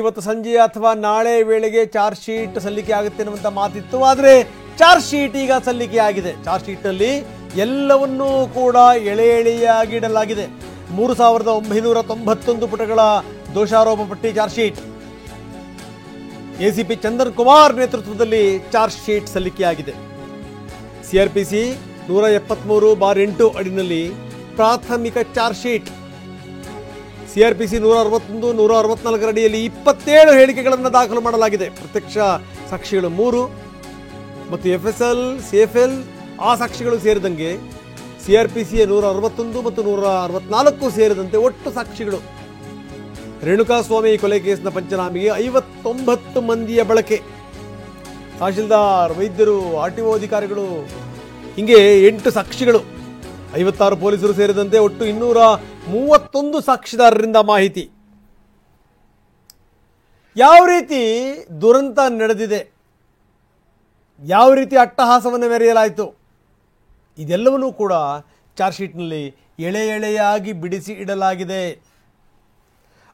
ಇವತ್ತು ಸಂಜೆ ಅಥವಾ ನಾಳೆ ವೇಳೆಗೆ ಚಾರ್ಜ್ ಶೀಟ್ ಸಲ್ಲಿಕೆ ಆಗುತ್ತೆ ಅನ್ನುವಂತ ಮಾತಿತ್ತು. ಆದರೆ ಚಾರ್ಜ್ ಶೀಟ್ ಈಗ ಸಲ್ಲಿಕೆ ಆಗಿದೆ. ಚಾರ್ಜ್ ಶೀಟ್ ನಲ್ಲಿ ಎಲ್ಲವನ್ನೂ ಕೂಡ ಎಳೆ ಎಳೆಯಾಗಿ ಇಡಲಾಗಿದೆ. 3991 ಪುಟಗಳ ದೋಷಾರೋಪ ಪಟ್ಟಿ charge sheet. ACP Chandan Kumar ನೇತೃತ್ವದಲ್ಲಿ ಚಾರ್ಜ್ ಶೀಟ್ ಸಲ್ಲಿಕೆಯಾಗಿದೆ. ಸಿಆರ್ಪಿಸಿ 173/8 ಅಡಿನಲ್ಲಿ ಪ್ರಾಥಮಿಕ ಚಾರ್ಜ್ ಶೀಟ್. ಸಿಆರ್ಪಿಸಿ 161, 164 ಅಡಿಯಲ್ಲಿ 27 ಹೇಳಿಕೆಗಳನ್ನು ದಾಖಲು ಮಾಡಲಾಗಿದೆ. ಪ್ರತ್ಯಕ್ಷ ಸಾಕ್ಷಿಗಳು 3 ಮತ್ತು ಎಫ್ಎಸ್ಎಲ್, ಸಿಎಫ್ಎಲ್ ಆ ಸಾಕ್ಷಿಗಳು ಸೇರಿದಂಗೆ ಸಿಆರ್ಪಿಸಿಯ 161 ಮತ್ತು 164 ಸೇರಿದಂತೆ ಒಟ್ಟು ಸಾಕ್ಷಿಗಳು. ರೇಣುಕಾಸ್ವಾಮಿ ಕೊಲೆ ಕೇಸ್ನ ಪಂಚನಾಮೆಗೆ 59 ಮಂದಿಯ ಬಳಕೆ. ತಹಶೀಲ್ದಾರ್, ವೈದ್ಯರು, ಆರ್ಟಿಒ ಅಧಿಕಾರಿಗಳು ಹಿಂಗೆ 8 ಸಾಕ್ಷಿಗಳು, 56 ಪೊಲೀಸರು ಸೇರಿದಂತೆ ಒಟ್ಟು 231 ಸಾಕ್ಷಿದಾರರಿಂದ ಮಾಹಿತಿ. ಯಾವ ರೀತಿ ದುರಂತ ನಡೆದಿದೆ, ಯಾವ ರೀತಿ ಅಟ್ಟಹಾಸವನ್ನು ಮೆರೆಯಲಾಯಿತು, ಇದೆಲ್ಲವನ್ನೂ ಕೂಡ ಚಾರ್ಜ್ ಶೀಟ್ನಲ್ಲಿ ಎಳೆ ಎಳೆಯಾಗಿ ಬಿಡಿಸಿ ಇಡಲಾಗಿದೆ.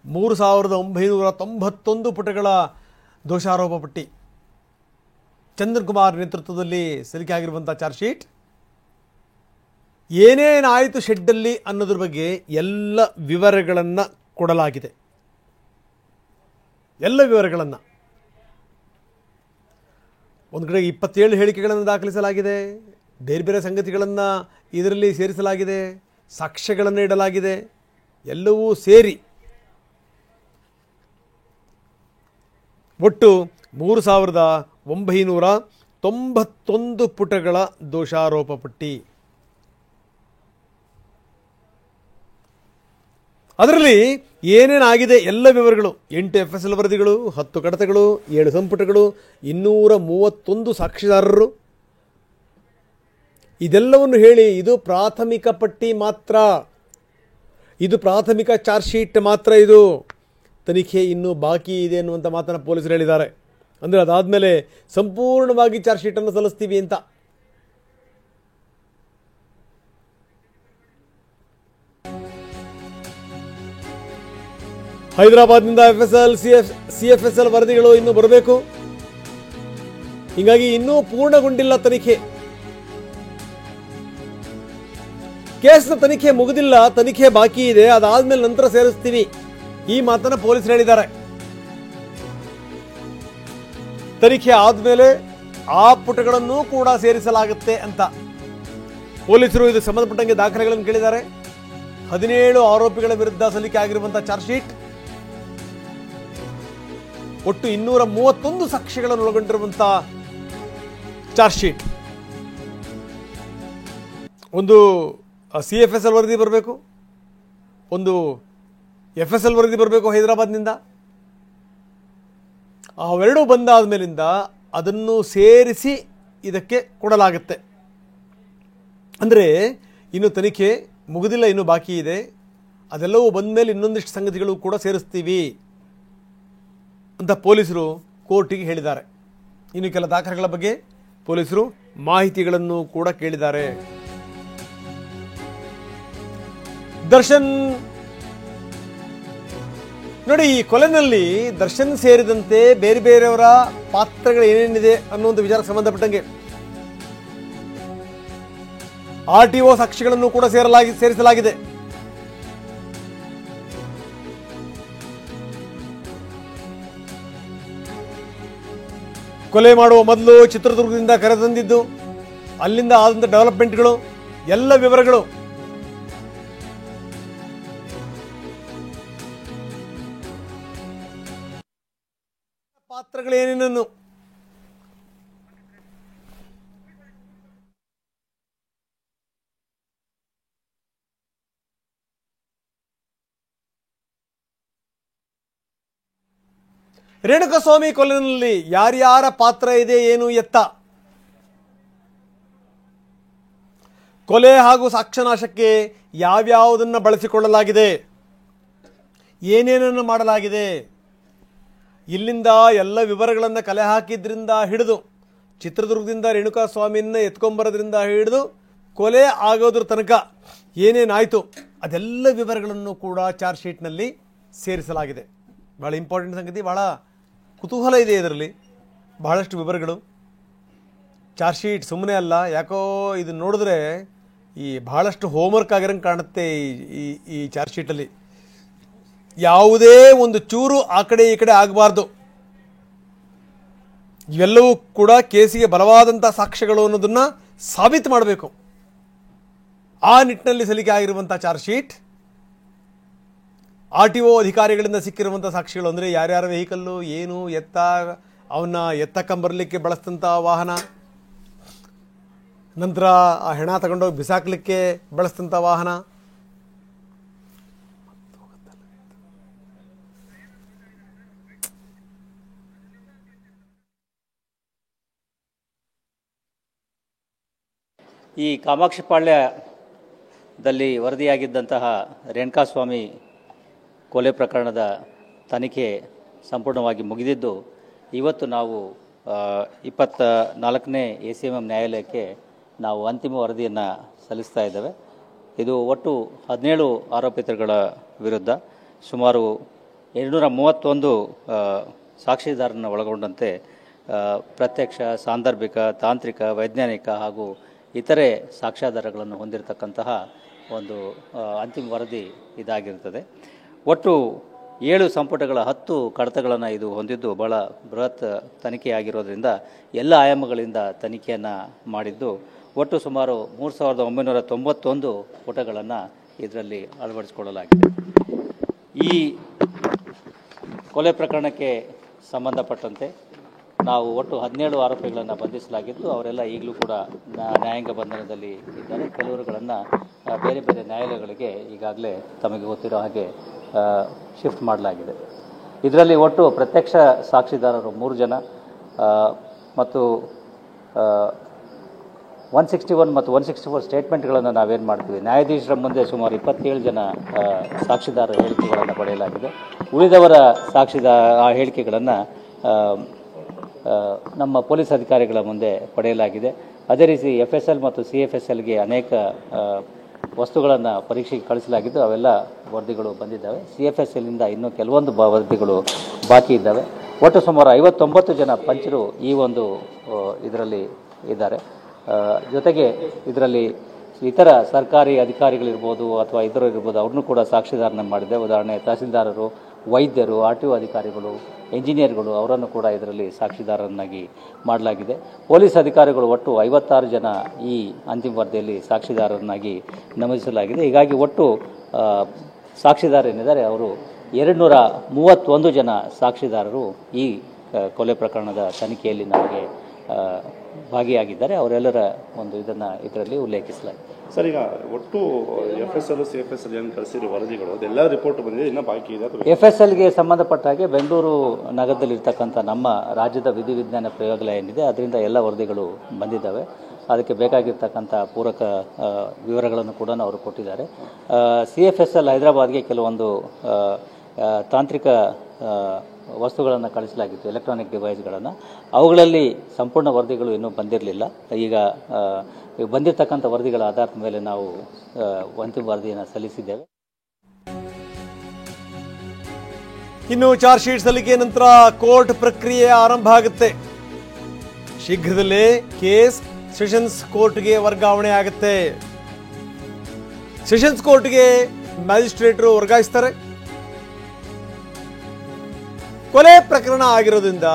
3991 ಪುಟಗಳ ದೋಷಾರೋಪ ಪಟ್ಟಿ. ಚಂದನ್ ಕುಮಾರ್ ನೇತೃತ್ವದಲ್ಲಿ ಸಲ್ಲಿಕೆ ಆಗಿರುವಂಥ ಚಾರ್ಜ್ ಶೀಟ್. ಏನೇನಾಯಿತು ಶೆಡ್ಡಲ್ಲಿ ಅನ್ನೋದ್ರ ಬಗ್ಗೆ ಎಲ್ಲ ವಿವರಗಳನ್ನು ಕೊಡಲಾಗಿದೆ. ಎಲ್ಲ ವಿವರಗಳನ್ನು ಒಂದು ಕಡೆ 27 ಹೇಳಿಕೆಗಳನ್ನು ದಾಖಲಿಸಲಾಗಿದೆ. ಬೇರೆ ಬೇರೆ ಸಂಗತಿಗಳನ್ನು ಇದರಲ್ಲಿ ಸೇರಿಸಲಾಗಿದೆ. ಸಾಕ್ಷ್ಯಗಳನ್ನು ಇಡಲಾಗಿದೆ. ಎಲ್ಲವೂ ಸೇರಿ ಒಟ್ಟು 3991 ಪುಟಗಳ ದೋಷಾರೋಪ ಪಟ್ಟಿ. ಅದರಲ್ಲಿ ಏನೇನಾಗಿದೆ ಎಲ್ಲ ವಿವರಗಳು. 8 ಎಫ್ಎಸ್ಎಲ್ ವರದಿಗಳು, 10 ಕಡತಗಳು, 7 ಸಂಪುಟಗಳು, 231 ಸಾಕ್ಷಿದಾರರು. ಇದೆಲ್ಲವನ್ನು ಹೇಳಿ ಇದು ಪ್ರಾಥಮಿಕ ಪಟ್ಟಿ ಮಾತ್ರ, ಇದು ಪ್ರಾಥಮಿಕ ಚಾರ್ಜ್ ಶೀಟ್ ಮಾತ್ರ, ಇದು ತನಿಖೆ ಇನ್ನೂ ಬಾಕಿ ಇದೆ ಅನ್ನುವಂಥ ಮಾತನ್ನು ಪೊಲೀಸರು ಹೇಳಿದ್ದಾರೆ. ಅಂದರೆ ಅದಾದಮೇಲೆ ಸಂಪೂರ್ಣವಾಗಿ ಚಾರ್ಜ್ ಶೀಟನ್ನು ಸಲ್ಲಿಸ್ತೀವಿ ಅಂತ. ಹೈದರಾಬಾದ್ನಿಂದ ಎಫ್ಎಸ್ಎಲ್, ಸಿಎಫ್ಎಸ್ಎಲ್ ವರದಿಗಳು ಇನ್ನೂ ಬರಬೇಕು. ಹೀಗಾಗಿ ಇನ್ನೂ ಪೂರ್ಣಗೊಂಡಿಲ್ಲ ತನಿಖೆ. ಕೇಸ್ನ ತನಿಖೆ ಮುಗಿದಿಲ್ಲ, ತನಿಖೆ ಬಾಕಿ ಇದೆ, ಅದಾದ್ಮೇಲೆ ನಂತರ ಸೇರಿಸ್ತೀವಿ, ಈ ಮಾತನ್ನ ಪೊಲೀಸರು ಹೇಳಿದ್ದಾರೆ. ತನಿಖೆ ಆದ್ಮೇಲೆ ಆ ಪುಟಗಳನ್ನು ಕೂಡ ಸೇರಿಸಲಾಗುತ್ತೆ ಅಂತ ಪೊಲೀಸರು ಇದು ಸಂಬಂಧಪಟ್ಟಂಗೆ ದಾಖಲೆಗಳನ್ನು ಕೇಳಿದ್ದಾರೆ. 17 ಆರೋಪಿಗಳ ವಿರುದ್ಧ ಸಲ್ಲಿಕೆ ಆಗಿರುವಂತಹ ಚಾರ್ಜ್ ಶೀಟ್. ಒಟ್ಟು 231 ಸಾಕ್ಷ್ಯಗಳನ್ನು ಒಳಗೊಂಡಿರುವಂತಹ ಚಾರ್ಜ್ ಶೀಟ್. ಒಂದು ಸಿಎಫ್ಎಸ್ಎಲ್ ವರದಿ ಬರಬೇಕು, ಒಂದು ಎಫ್ಎಸ್ಎಲ್ ವರದಿ ಬರಬೇಕು ಹೈದರಾಬಾದ್ನಿಂದ. ಅವೆರಡೂ ಬಂದಾದ ಮೇಲಿಂದ ಅದನ್ನು ಸೇರಿಸಿ ಇದಕ್ಕೆ ಕೊಡಲಾಗುತ್ತೆ. ಅಂದರೆ ಇನ್ನು ತನಿಖೆ ಮುಗಿದಿಲ್ಲ, ಇನ್ನೂ ಬಾಕಿ ಇದೆ. ಅದೆಲ್ಲವೂ ಬಂದ ಮೇಲೆ ಇನ್ನೊಂದಿಷ್ಟು ಸಂಗತಿಗಳು ಕೂಡ ಸೇರಿಸ್ತೀವಿ ಅಂತ ಪೊಲೀಸರು ಕೋರ್ಟಿಗೆ ಹೇಳಿದ್ದಾರೆ. ಇನ್ನು ಕೆಲ ದಾಖಲೆಗಳ ಬಗ್ಗೆ ಪೊಲೀಸರು ಮಾಹಿತಿಗಳನ್ನು ಕೂಡ ಕೇಳಿದ್ದಾರೆ. ದರ್ಶನ್ ನೋಡಿ, ಈ ಕೊಲೆನಲ್ಲಿ ದರ್ಶನ್ ಸೇರಿದಂತೆ ಬೇರೆ ಬೇರೆಯವರ ಪಾತ್ರಗಳು ಏನೇನಿದೆ ಅನ್ನೋ ವಿಚಾರಕ್ಕೆ ಸಂಬಂಧಪಟ್ಟಂಗೆ ಆರ್ಟಿಒ ಸಾಕ್ಷಿಗಳನ್ನು ಕೂಡ ಸೇರಿಸಲಾಗಿದೆ. ಕೊಲೆ ಮಾಡುವ ಮೊದಲು ಚಿತ್ರದುರ್ಗದಿಂದ ಕರೆತಂದಿದ್ದು, ಅಲ್ಲಿಂದ ಆದಂಥ ಡೆವಲಪ್ಮೆಂಟ್ಗಳು, ಎಲ್ಲ ವಿವರಗಳು. ಪಾತ್ರಗಳೇನೇನನ್ನು ರೇಣುಕಾಸ್ವಾಮಿ ಕೊಲೆಯಲ್ಲಿ ಯಾರ್ಯಾರ ಪಾತ್ರ ಇದೆ, ಏನು ಎತ್ತ, ಕೊಲೆ ಹಾಗೂ ಸಾಕ್ಷ್ಯನಾಶಕ್ಕೆ ಯಾವ್ಯಾವುದನ್ನು ಬಳಸಿಕೊಳ್ಳಲಾಗಿದೆ, ಏನೇನನ್ನು ಮಾಡಲಾಗಿದೆ, ಇಲ್ಲಿಂದ ಎಲ್ಲ ವಿವರಗಳನ್ನು ಕಲೆ ಹಾಕಿದ್ರಿಂದ ಹಿಡಿದು ಚಿತ್ರದುರ್ಗದಿಂದ ರೇಣುಕಾಸ್ವಾಮಿಯನ್ನು ಎತ್ಕೊಂಬರೋದ್ರಿಂದ ಹಿಡಿದು ಕೊಲೆ ಆಗೋದ್ರ ತನಕ ಏನೇನಾಯಿತು ಅದೆಲ್ಲ ವಿವರಗಳನ್ನು ಕೂಡ ಚಾರ್ಜ್ ಶೀಟ್ನಲ್ಲಿ ಸೇರಿಸಲಾಗಿದೆ. ಭಾಳ ಇಂಪಾರ್ಟೆಂಟ್ ಸಂಗತಿ, ಭಾಳ ಕುತೂಹಲ ಇದೆ ಇದರಲ್ಲಿ, ಬಹಳಷ್ಟು ವಿವರಗಳು. ಚಾರ್ಜ್ ಶೀಟ್ ಸುಮ್ಮನೆ ಅಲ್ಲ, ಯಾಕೋ ಇದನ್ನು ನೋಡಿದ್ರೆ ಈ ಬಹಳಷ್ಟು ಹೋಮ್ವರ್ಕ್ ಆಗಿರಂಗೆ ಕಾಣುತ್ತೆ. ಈ ಚಾರ್ಜ್ ಶೀಟಲ್ಲಿ ಯಾವುದೇ ಒಂದು ಚೂರು ಆ ಕಡೆ ಈ ಕಡೆ ಆಗಬಾರ್ದು. ಇವೆಲ್ಲವೂ ಕೂಡ ಕೇಸಿಗೆ ಬಲವಾದಂಥ ಸಾಕ್ಷ್ಯಗಳು ಅನ್ನೋದನ್ನು ಸಾಬೀತು ಮಾಡಬೇಕು. ಆ ನಿಟ್ಟಿನಲ್ಲಿ ಸಲ್ಲಿಕೆ ಆಗಿರುವಂಥ ಚಾರ್ಜ್ ಶೀಟ್, RTO ಅಧಿಕಾರಿಗಳಿಂದ ಸಿಕ್ಕಿರುವಂಥ ಸಾಕ್ಷಿಗಳು ಅಂದರೆ ಯಾರ್ಯಾರ ವೆಹಿಕಲ್ಲು, ಏನು, ಅವನ್ನ ಎತ್ತಕ್ಕಂಬರಲಿಕ್ಕೆ ಬಳಸಿದಂಥ ವಾಹನ, ನಂತರ ಆ ಹೆಣ ತಗೊಂಡೋಗಿ ಬಿಸಾಕಲಿಕ್ಕೆ ಬಳಸಿದಂಥ ವಾಹನ, ಈ ಕಾಮಾಕ್ಷಿಪಾಳ್ಯದಲ್ಲಿ ವರದಿಯಾಗಿದ್ದಂತಹ ರೇಣುಕಾಸ್ವಾಮಿ ಕೊಲೆ ಪ್ರಕರಣದ ತನಿಖೆ ಸಂಪೂರ್ಣವಾಗಿ ಮುಗಿದಿದ್ದು, ಇವತ್ತು ನಾವು 24ನೇ ACMM ನ್ಯಾಯಾಲಯಕ್ಕೆ ನಾವು ಅಂತಿಮ ವರದಿಯನ್ನು ಸಲ್ಲಿಸ್ತಾ ಇದ್ದೇವೆ. ಇದು ಒಟ್ಟು 17 ಆರೋಪಿತರುಗಳ ವಿರುದ್ಧ ಸುಮಾರು 231 ಸಾಕ್ಷಿದಾರರನ್ನು ಒಳಗೊಂಡಂತೆ ಪ್ರತ್ಯಕ್ಷ, ಸಾಂದರ್ಭಿಕ, ತಾಂತ್ರಿಕ, ವೈಜ್ಞಾನಿಕ ಹಾಗೂ ಇತರೆ ಸಾಕ್ಷ್ಯಾಧಾರಗಳನ್ನು ಹೊಂದಿರತಕ್ಕಂತಹ ಒಂದು ಅಂತಿಮ ವರದಿ ಇದಾಗಿರುತ್ತದೆ. ಒಟ್ಟು 7 ಸಂಪುಟಗಳ 10 ಕಡತಗಳನ್ನು ಇದು ಹೊಂದಿದ್ದು ಬಹಳ ಬೃಹತ್ ತನಿಖೆಯಾಗಿರೋದ್ರಿಂದ ಎಲ್ಲ ಆಯಾಮಗಳಿಂದ ತನಿಖೆಯನ್ನು ಮಾಡಿದ್ದು ಒಟ್ಟು ಸುಮಾರು 3991 ಪುಟಗಳನ್ನು ಇದರಲ್ಲಿ ಅಳವಡಿಸಿಕೊಳ್ಳಲಾಗಿದೆ. ಈ ಕೊಲೆ ಪ್ರಕರಣಕ್ಕೆ ಸಂಬಂಧಪಟ್ಟಂತೆ ನಾವು ಒಟ್ಟು 17 ಆರೋಪಿಗಳನ್ನು ಬಂಧಿಸಲಾಗಿದ್ದು ಅವರೆಲ್ಲ ಈಗಲೂ ಕೂಡ ನ್ಯಾಯಾಂಗ ಬಂಧನದಲ್ಲಿ ಇದ್ದಾರೆ. ಕೆಲವರುಗಳನ್ನು ಬೇರೆ ಬೇರೆ ನ್ಯಾಯಾಲಯಗಳಿಗೆ ಈಗಾಗಲೇ ತಮಗೆ ಗೊತ್ತಿರೋ ಹಾಗೆ ಶಿಫ್ಟ್ ಮಾಡಲಾಗಿದೆ. ಇದರಲ್ಲಿ ಒಟ್ಟು ಪ್ರತ್ಯಕ್ಷ ಸಾಕ್ಷಿದಾರರು 3 ಜನ ಮತ್ತು 161 ಮತ್ತು 164 ಸ್ಟೇಟ್ಮೆಂಟ್ಗಳನ್ನು ನಾವೇನು ಮಾಡ್ತೀವಿ, ನ್ಯಾಯಾಧೀಶರ ಮುಂದೆ ಸುಮಾರು 27 ಜನ ಸಾಕ್ಷಿದಾರರ ಹೇಳಿಕೆಗಳನ್ನು ಪಡೆಯಲಾಗಿದೆ. ಉಳಿದವರ ಆ ಹೇಳಿಕೆಗಳನ್ನು ನಮ್ಮ ಪೊಲೀಸ್ ಅಧಿಕಾರಿಗಳ ಮುಂದೆ ಪಡೆಯಲಾಗಿದೆ. ಅದೇ ರೀತಿ FSL ಮತ್ತು CFSLಗೆ ಅನೇಕ ವಸ್ತುಗಳನ್ನು ಪರೀಕ್ಷೆಗೆ ಕಳಿಸಲಾಗಿದ್ದು ಅವೆಲ್ಲ ವರದಿಗಳು ಬಂದಿದ್ದಾವೆ. CFSLನಿಂದ ಇನ್ನೂ ಕೆಲವೊಂದು ವರದಿಗಳು ಬಾಕಿ ಇದ್ದಾವೆ. ಒಟ್ಟು ಸುಮಾರು 59 ಜನ ಪಂಚರು ಈ ಒಂದು ಇದರಲ್ಲಿ ಇದ್ದಾರೆ. ಜೊತೆಗೆ ಇದರಲ್ಲಿ ಇತರ ಸರ್ಕಾರಿ ಅಧಿಕಾರಿಗಳಿರ್ಬೋದು ಅಥವಾ ಇತರರು ಇರ್ಬೋದು, ಅವ್ರನ್ನೂ ಕೂಡ ಸಾಕ್ಷಿದಾರನ ಮಾಡಿದೆ. ಉದಾಹರಣೆ ತಹಸೀಲ್ದಾರರು, ವೈದ್ಯರು, RTO ಅಧಿಕಾರಿಗಳು, ಇಂಜಿನಿಯರ್ಗಳು ಅವರನ್ನು ಕೂಡ ಇದರಲ್ಲಿ ಸಾಕ್ಷಿದಾರರನ್ನಾಗಿ ಮಾಡಲಾಗಿದೆ. ಪೊಲೀಸ್ ಅಧಿಕಾರಿಗಳು ಒಟ್ಟು 56 ಜನ ಈ ಅಂತಿಮ ವರದಿಯಲ್ಲಿ ಸಾಕ್ಷಿದಾರರನ್ನಾಗಿ ನಮೂದಿಸಲಾಗಿದೆ. ಹೀಗಾಗಿ ಒಟ್ಟು ಸಾಕ್ಷಿದಾರರೇನಿದ್ದಾರೆ ಅವರು 231 ಜನ ಸಾಕ್ಷಿದಾರರು ಈ ಕೊಲೆ ಪ್ರಕರಣದ ತನಿಖೆಯಲ್ಲಿ ನಮಗೆ ಭಾಗಿಯಾಗಿದ್ದಾರೆ. ಅವರೆಲ್ಲರ ಒಂದು ಇದರಲ್ಲಿ ಉಲ್ಲೇಖಿಸಲಾಗಿದೆ. ಸರ್, ಈಗ ಒಟ್ಟು FSL, CFSL ಏನು ಕಳಿಸಿರೋ ವರದಿಗಳು ಅದೆಲ್ಲ ರಿಪೋರ್ಟ್ ಬಂದಿದೆ, ಇನ್ನೂ ಬಾಕಿ ಇದೆ. FSLಗೆ ಸಂಬಂಧಪಟ್ಟ ಹಾಗೆ ಬೆಂಗಳೂರು ನಗರದಲ್ಲಿರ್ತಕ್ಕಂಥ ನಮ್ಮ ರಾಜ್ಯದ ವಿಧಿವಿಜ್ಞಾನ ಪ್ರಯೋಗಾಲಯ ಏನಿದೆ ಅದರಿಂದ ಎಲ್ಲ ವರದಿಗಳು ಬಂದಿದ್ದಾವೆ. ಅದಕ್ಕೆ ಬೇಕಾಗಿರ್ತಕ್ಕಂಥ ಪೂರಕ ವಿವರಗಳನ್ನು ಕೂಡ ಅವರು ಕೊಟ್ಟಿದ್ದಾರೆ. CFSL ಹೈದರಾಬಾದ್ಗೆ ಕೆಲವೊಂದು ತಾಂತ್ರಿಕ ವಸ್ತುಗಳನ್ನು ಕಳಿಸಲಾಗಿತ್ತು, ಎಲೆಕ್ಟ್ರಾನಿಕ್ ಡಿವೈಸ್ಗಳನ್ನು. ಅವುಗಳಲ್ಲಿ ಸಂಪೂರ್ಣ ವರದಿಗಳು ಇನ್ನೂ ಬಂದಿರಲಿಲ್ಲ. ಈಗ ಬಂದಿರತಕ್ಕಂಥ ವರದಿಗಳ ಆಧಾರದ ಮೇಲೆ ನಾವು ಅಂತಿಮ ವರದಿಯನ್ನು ಸಲ್ಲಿಸಿದ್ದೇವೆ. ಇನ್ನು ಚಾರ್ಜ್ ಶೀಟ್ ಸಲ್ಲಿಕೆ ನಂತರ ಕೋರ್ಟ್ ಪ್ರಕ್ರಿಯೆ ಆರಂಭ ಆಗುತ್ತೆ. ಶೀಘ್ರದಲ್ಲೇ ಕೇಸ್ ಸೆಷನ್ಸ್ ಕೋರ್ಟ್ಗೆ ವರ್ಗಾವಣೆ ಆಗುತ್ತೆ. ಸೆಷನ್ಸ್ ಕೋರ್ಟ್ಗೆ ಮ್ಯಾಜಿಸ್ಟ್ರೇಟರು ವರ್ಗಾಯಿಸ್ತಾರೆ. ಕೊಲೆ ಪ್ರಕರಣ ಆಗಿರೋದ್ರಿಂದ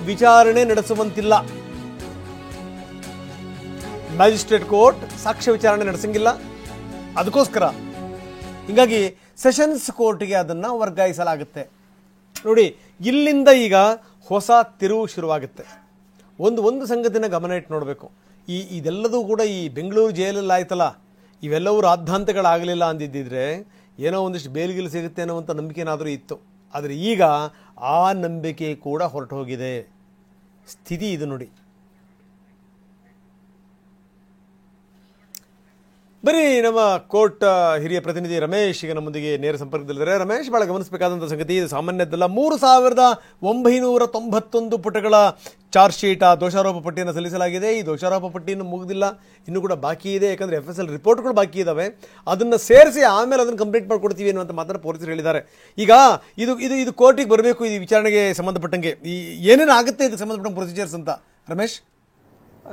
ವಿಚಾರಣೆ ನಡೆಸುವಂತಿಲ್ಲ. ಮ್ಯಾಜಿಸ್ಟ್ರೇಟ್ ಕೋರ್ಟ್ ಸಾಕ್ಷ್ಯ ವಿಚಾರಣೆ ನಡೆಸಂಗಿಲ್ಲ. ಅದಕ್ಕೋಸ್ಕರ ಹೀಗಾಗಿ ಸೆಷನ್ಸ್ ಕೋರ್ಟ್ಗೆ ಅದನ್ನು ವರ್ಗಾಯಿಸಲಾಗುತ್ತೆ. ನೋಡಿ, ಇಲ್ಲಿಂದ ಈಗ ಹೊಸ ತಿರುವು ಶುರುವಾಗುತ್ತೆ. ಒಂದು ಸಂಗತಿನ ಗಮನ ಇಟ್ಟು ನೋಡಬೇಕು. ಇದೆಲ್ಲದೂ ಕೂಡ ಈ ಬೆಂಗಳೂರು ಜೈಲಲ್ಲಿ ಆಯ್ತಲ್ಲ, ಇವೆಲ್ಲವೂ ರಾದ್ಧಾಂತಗಳಾಗಲಿಲ್ಲ ಅಂದಿದ್ದಿದ್ರೆ ಏನೋ ಒಂದಿಷ್ಟು ಬೇಲ್ಗಿಲ್ ಸಿಗುತ್ತೆ ಅನ್ನೋವಂಥ ನಂಬಿಕೆನಾದರೂ ಇತ್ತು. ಆದರೆ ಈಗ ಆ ನಂಬಿಕೆ ಕೂಡ ಹೊರಟು ಹೋಗಿದೆ. ಸ್ಥಿತಿ ಇದು ನೋಡಿ. ಬರೀ ನಮ್ಮ ಕೋರ್ಟ್ ಹಿರಿಯ ಪ್ರತಿನಿಧಿ ರಮೇಶ್ ಈಗ ನಮ್ಮೊಂದಿಗೆ ನೇರ ಸಂಪರ್ಕದಲ್ಲಿದ್ದಾರೆ. ರಮೇಶ್, ಭಾಳ ಗಮನಿಸಬೇಕಾದಂಥ ಸಂಗತಿ ಇದು ಸಾಮಾನ್ಯದ್ದಲ್ಲ. 3991 ಪುಟಗಳ ಚಾರ್ಜ್ ಶೀಟ್ ಆ ದೋಷಾರೋಪ ಪಟ್ಟಿಯನ್ನು ಸಲ್ಲಿಸಲಾಗಿದೆ. ಈ ದೋಷಾರೋಪ ಪಟ್ಟಿಯನ್ನು ಮುಗಿದಿಲ್ಲ, ಇನ್ನೂ ಕೂಡ ಬಾಕಿ ಇದೆ. ಯಾಕಂದರೆ FSL ರಿಪೋರ್ಟ್ಗಳು ಬಾಕಿ ಇದ್ದಾವೆ. ಅದನ್ನು ಸೇರಿಸಿ ಆಮೇಲೆ ಅದನ್ನು ಕಂಪ್ಲೀಟ್ ಮಾಡಿಕೊಡ್ತೀವಿ ಅನ್ನುವಂಥ ಮಾತನ್ನು ಪೊಲೀಸರು ಹೇಳಿದ್ದಾರೆ. ಈಗ ಇದು ಕೋರ್ಟಿಗೆ ಬರಬೇಕು. ಈ ವಿಚಾರಣೆಗೆ ಸಂಬಂಧಪಟ್ಟಂಗೆ ಏನೇನು ಆಗುತ್ತೆ ಇದಕ್ಕೆ ಸಂಬಂಧಪಟ್ಟ ಪ್ರೊಸೀಜರ್ಸ್ ಅಂತ ರಮೇಶ್?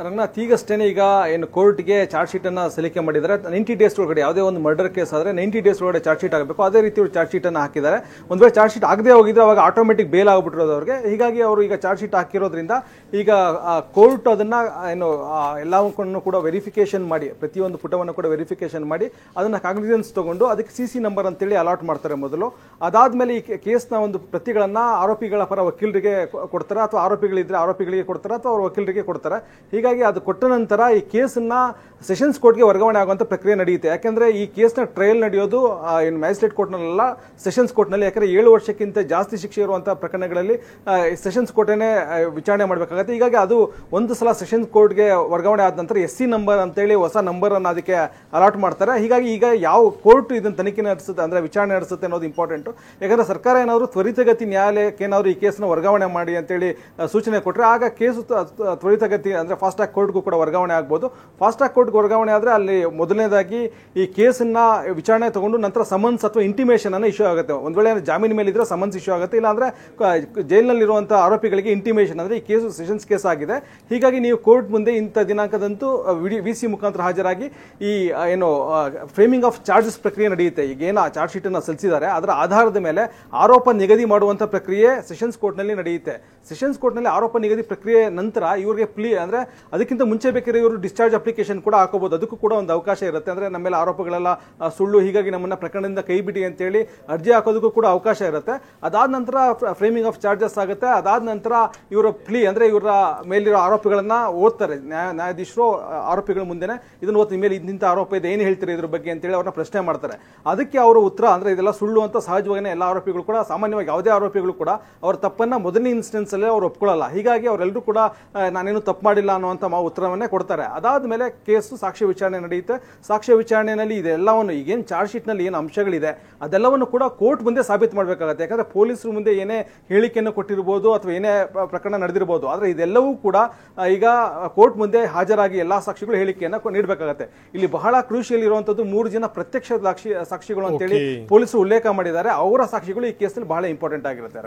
ರಂಗನಾಥ್, ಈಗಷ್ಟೇ ಈಗ ಏನು ಕೋರ್ಟ್ಗೆ ಚಾರ್ಜ್ ಶೀಟನ್ನು ಸಲ್ಲಿಕೆ ಮಾಡಿದ್ದಾರೆ. 90 ಡೇಸ್ ಒಳಗಡೆ ಯಾವುದೇ ಒಂದು ಮರ್ಡರ್ ಕೇಸ್ ಆದರೆ 90 ಡೇಸ್ ಒಳಗಡೆ ಚಾರ್ಜ್ ಶೀಟ್ ಆಗಬೇಕು. ಅದೇ ರೀತಿ ಅವರು ಚಾರ್ಜ್ ಶೀಟನ್ನು ಹಾಕಿದ್ದಾರೆ. ಒಂದು ವೇಳೆ ಚಾರ್ಜ್ ಶೀಟ್ ಆಗದೆ ಹೋಗಿದ್ರೆ ಅವಾಗ ಆಟೋಮೆಟಿಕ್ ಬೇಲ್ ಆಗಿಬಿಟ್ಟಿರೋದು ಅವ್ರಿಗೆ. ಹೀಗಾಗಿ ಅವರು ಈಗ ಚಾರ್ಜ್ ಶೀಟ್ ಹಾಕಿರೋದ್ರಿಂದ ಈಗ ಕೋರ್ಟ್ ಅದನ್ನು ಏನು ಎಲ್ಲವನ್ನು ಕೂಡ ವೆರಿಫಿಕೇಶನ್ ಮಾಡಿ, ಪ್ರತಿಯೊಂದು ಪುಟವನ್ನು ಕೂಡ ವೆರಿಫಿಕೇಶನ್ ಮಾಡಿ ಅದನ್ನು ಕಾಗ್ನಿಜೆನ್ಸ್ ತಗೊಂಡು ಅದಕ್ಕೆ CC ನಂಬರ್ ಅಂತೇಳಿ ಅಲಾಟ್ ಮಾಡ್ತಾರೆ ಮೊದಲು. ಅದಾದಮೇಲೆ ಈ ಕೇಸ್ನ ಒಂದು ಪ್ರತಿಗಳನ್ನು ಆರೋಪಿಗಳ ಪರ ವಕೀಲರಿಗೆ ಕೊಡ್ತಾರೆ, ಅಥವಾ ಆರೋಪಿಗಳಿದ್ರೆ ಆರೋಪಿಗಳಿಗೆ ಕೊಡ್ತಾರೆ, ಅಥವಾ ಅವ್ರ ವಕೀಲರಿಗೆ ಕೊಡ್ತಾರೆ. ಹೀಗಾಗಿ ಅದು ಕೊಟ್ಟ ನಂತರ ಈ ಕೇಸನ್ನ ಸೆಷನ್ಸ್ ಕೋರ್ಟ್ಗೆ ವರ್ಗಾವಣೆ ಆಗುವಂಥ ಪ್ರಕ್ರಿಯೆ ನಡೆಯುತ್ತೆ. ಯಾಕೆಂದರೆ ಈ ಕೇಸ್ನ ಟ್ರಯಲ್ ನಡೆಯೋದು ಏನು ಮ್ಯಾಜಿಸ್ಟ್ರೇಟ್ ಕೋರ್ಟ್ನಲ್ಲ, ಸೆಷನ್ಸ್ ಕೋರ್ಟ್ನಲ್ಲಿ. ಯಾಕಂದರೆ 7 ವರ್ಷಕ್ಕಿಂತ ಜಾಸ್ತಿ ಶಿಕ್ಷೆ ಇರುವಂಥ ಪ್ರಕರಣಗಳಲ್ಲಿ ಸೆಷನ್ಸ್ ಕೋರ್ಟೇ ವಿಚಾರಣೆ ಮಾಡಬೇಕಾಗುತ್ತೆ. ಹೀಗಾಗಿ ಅದು ಒಂದು ಸಲ ಸೆಷನ್ಸ್ ಕೋರ್ಟ್ಗೆ ವರ್ಗಾವಣೆ ಆದ ನಂತರ SC ನಂಬರ್ ಅಂತೇಳಿ ಹೊಸ ನಂಬರನ್ನು ಅದಕ್ಕೆ ಅಲಾಟ್ ಮಾಡ್ತಾರೆ. ಹೀಗಾಗಿ ಈಗ ಯಾವ ಕೋರ್ಟ್ ಇದನ್ನು ತನಿಖೆ ನಡೆಸುತ್ತೆ, ಅಂದರೆ ವಿಚಾರಣೆ ನಡೆಸುತ್ತೆ ಅನ್ನೋದು ಇಂಪಾರ್ಟೆಂಟು. ಯಾಕಂದರೆ ಸರ್ಕಾರ ಏನಾದರೂ ತ್ವರಿತಗತಿ ನ್ಯಾಯಾಲಯಕ್ಕೆ ಏನಾದರೂ ಈ ಕೇಸನ್ನು ವರ್ಗಾವಣೆ ಮಾಡಿ ಅಂತೇಳಿ ಸೂಚನೆ ಕೊಟ್ಟರೆ ಆಗ ಕೇಸು ತ್ವರಿತಗತಿ ಅಂದರೆ ಫಾಸ್ಟ್ ಟ್ರ್ಯಾಕ್ ಕೋರ್ಟ್ಗೂ ಕೂಡ ವರ್ಗಾವಣೆ ಆಗ್ಬೋದು. ಫಾಸ್ಟ್ ಟ್ರ್ಯಾಕ್ ಕೋರ್ಟ್ಗೆ ವರ್ಗಾವಣೆ ಆದರೆ ಅಲ್ಲಿ ಮೊದಲನೇದಾಗಿ ಈ ಕೇಸನ್ನ ವಿಚಾರಣೆ ತಗೊಂಡು ನಂತರ ಸಮನ್ಸ್ ಅಥವಾ ಇಂಟಿಮೇಷನ್ ಅನ್ನು ಇಶ್ಯೂ ಆಗುತ್ತೆ. ಒಂದು ವೇಳೆ ಜಾಮೀನು ಮೇಲೆ ಇದ್ರೆ ಸಮನ್ಸ್ ಇಶ್ಯೂ ಆಗುತ್ತೆ, ಇಲ್ಲಾಂದ್ರೆ ಜೈಲಿನಲ್ಲಿರುವಂಥ ಆರೋಪಿಗಳಿಗೆ ಇಂಟಿಮೇಷನ್, ಅಂದರೆ ಈ ಕೇಸು ಸೆಷನ್ಸ್ ಕೇಸ್ ಆಗಿದೆ, ಹೀಗಾಗಿ ನೀವು ಕೋರ್ಟ್ ಮುಂದೆ ಇಂಥ ದಿನಾಂಕದಂತೂ VC ಮುಖಾಂತರ ಹಾಜರಾಗಿ ಈ ಏನು ಫ್ರೇಮಿಂಗ್ ಆಫ್ ಚಾರ್ಜಸ್ ಪ್ರಕ್ರಿಯೆ ನಡೆಯುತ್ತೆ. ಈಗ ಏನು ಆ ಚಾರ್ಜ್ ಶೀಟನ್ನು ಸಲ್ಲಿಸಿದ್ದಾರೆ ಅದರ ಆಧಾರದ ಮೇಲೆ ಆರೋಪ ನಿಗದಿ ಮಾಡುವಂಥ ಪ್ರಕ್ರಿಯೆ ಸೆಷನ್ಸ್ ಕೋರ್ಟ್ನಲ್ಲಿ ನಡೆಯುತ್ತೆ. ಸೆಷನ್ಸ್ ಕೋರ್ಟ್ನಲ್ಲಿ ಆರೋಪ ನಿಗದಿ ಪ್ರಕ್ರಿಯೆ ನಂತರ ಇವರಿಗೆ ಪ್ಲೀ, ಅಂದರೆ ಅದಕ್ಕಿಂತ ಮುಂಚೆ ಬೇಕಾದ್ರೆ ಇವರು ಡಿಸ್ಚಾರ್ಜ್ ಅಪ್ಲಿಕೇಶನ್ ಕೂಡ ಹಾಕೋಬಹುದು. ಅದಕ್ಕೂ ಕೂಡ ಒಂದು ಅವಕಾಶ ಇರುತ್ತೆ. ಅಂದರೆ ನಮ್ಮ ಮೇಲೆ ಆರೋಪಗಳೆಲ್ಲ ಸುಳ್ಳು, ಹೀಗಾಗಿ ನಮ್ಮನ್ನ ಪ್ರಕರಣದಿಂದ ಕೈ ಬಿಡಿ ಅಂತೇಳಿ ಅರ್ಜಿ ಹಾಕೋದಕ್ಕೂ ಕೂಡ ಅವಕಾಶ ಇರುತ್ತೆ. ಅದಾದ ನಂತರ ಫ್ರೇಮಿಂಗ್ ಆಫ್ ಚಾರ್ಜಸ್ ಆಗುತ್ತೆ. ಅದಾದ ನಂತರ ಇವರ ಪ್ಲೀ, ಅಂದರೆ ಇವರ ಮೇಲಿರೋ ಆರೋಪಗಳನ್ನ ಓದ್ತಾರೆ ನ್ಯಾಯಾಧೀಶರು. ಆರೋಪಿಗಳ ಮುಂದೆನೆ ಇದನ್ನು ಓದ್ತಾರೆ, ಮೇಲೆ ಇಂಥ ಆರೋಪ ಇದೆ, ಏನು ಹೇಳ್ತೀರಿ ಇದ್ರ ಬಗ್ಗೆ ಅಂತೇಳಿ ಅವ್ರನ್ನ ಪ್ರಶ್ನೆ ಮಾಡ್ತಾರೆ. ಅದಕ್ಕೆ ಅವರು ಉತ್ತರ, ಅಂದರೆ ಇದೆಲ್ಲ ಸುಳ್ಳು ಅಂತ ಸಹಜವಾಗಿ ಎಲ್ಲ ಆರೋಪಿಗಳು ಕೂಡ, ಸಾಮಾನ್ಯವಾಗಿ ಯಾವುದೇ ಆರೋಪಿಗಳು ಕೂಡ ಅವರ ತಪ್ಪನ್ನ ಮೊದಲನೇ ಇನ್ಸ್ಟೆನ್ಸ್ ಅಲ್ಲೇ ಅವ್ರು ಒಪ್ಕೊಳ್ಳಲ್ಲ. ಹೀಗಾಗಿ ಅವರೆಲ್ಲರೂ ಕೂಡ ನಾನೇನು ತಪ್ಪು ಮಾಡಿಲ್ಲ ಅನ್ನುವಂಥ ಉತ್ತರವನ್ನೇ ಕೊಡ್ತಾರೆ. ಅದಾದ ಮೇಲೆ ಕೇಸು ಸಾಕ್ಷ್ಯ ವಿಚಾರಣೆ ನಡೆಯುತ್ತೆ. ಸಾಕ್ಷ್ಯ ವಿಚಾರಣೆಯಲ್ಲಿ ಇದೆಲ್ಲವನ್ನು, ಈಗೇನು ಚಾರ್ಜ್ ಶೀಟ್ನಲ್ಲಿ ಏನು ಅಂಶಗಳಿದೆ ಅದೆಲ್ಲವನ್ನು ಕೂಡ ಕೋರ್ಟ್ ಮುಂದೆ ಸಾಬೀತು ಮಾಡಬೇಕಾಗುತ್ತೆ. ಯಾಕಂದ್ರೆ ಪೊಲೀಸರು ಮುಂದೆ ಏನೇ ಹೇಳಿಕೆಯನ್ನು ಕೊಟ್ಟಿರ್ಬೋದು ಅಥವಾ ಏನೇ ಪ್ರಕರಣ ನಡೆದಿರ್ಬೋದು, ಆದರೆ ಇದೆಲ್ಲವೂ ಕೂಡ ಈಗ ಕೋರ್ಟ್ ಮುಂದೆ ಹಾಜರಾಗಿ ಎಲ್ಲಾ ಸಾಕ್ಷಿಗಳು ಹೇಳಿಕೆಯನ್ನು ನೀಡಬೇಕಾಗುತ್ತೆ. ಇಲ್ಲಿ ಬಹಳ ಕ್ರೂಷಿಯಲ್ ಇರುವಂತದ್ದು 3 ಜನ ಪ್ರತ್ಯಕ್ಷ ಸಾಕ್ಷಿಗಳು ಅಂತೇಳಿ ಪೊಲೀಸರು ಉಲ್ಲೇಖ ಮಾಡಿದ್ದಾರೆ. ಅವರ ಸಾಕ್ಷಿಗಳು ಈ ಕೇಸಲ್ಲಿ ಬಹಳ ಇಂಪಾರ್ಟೆಂಟ್ ಆಗಿರುತ್ತೆ.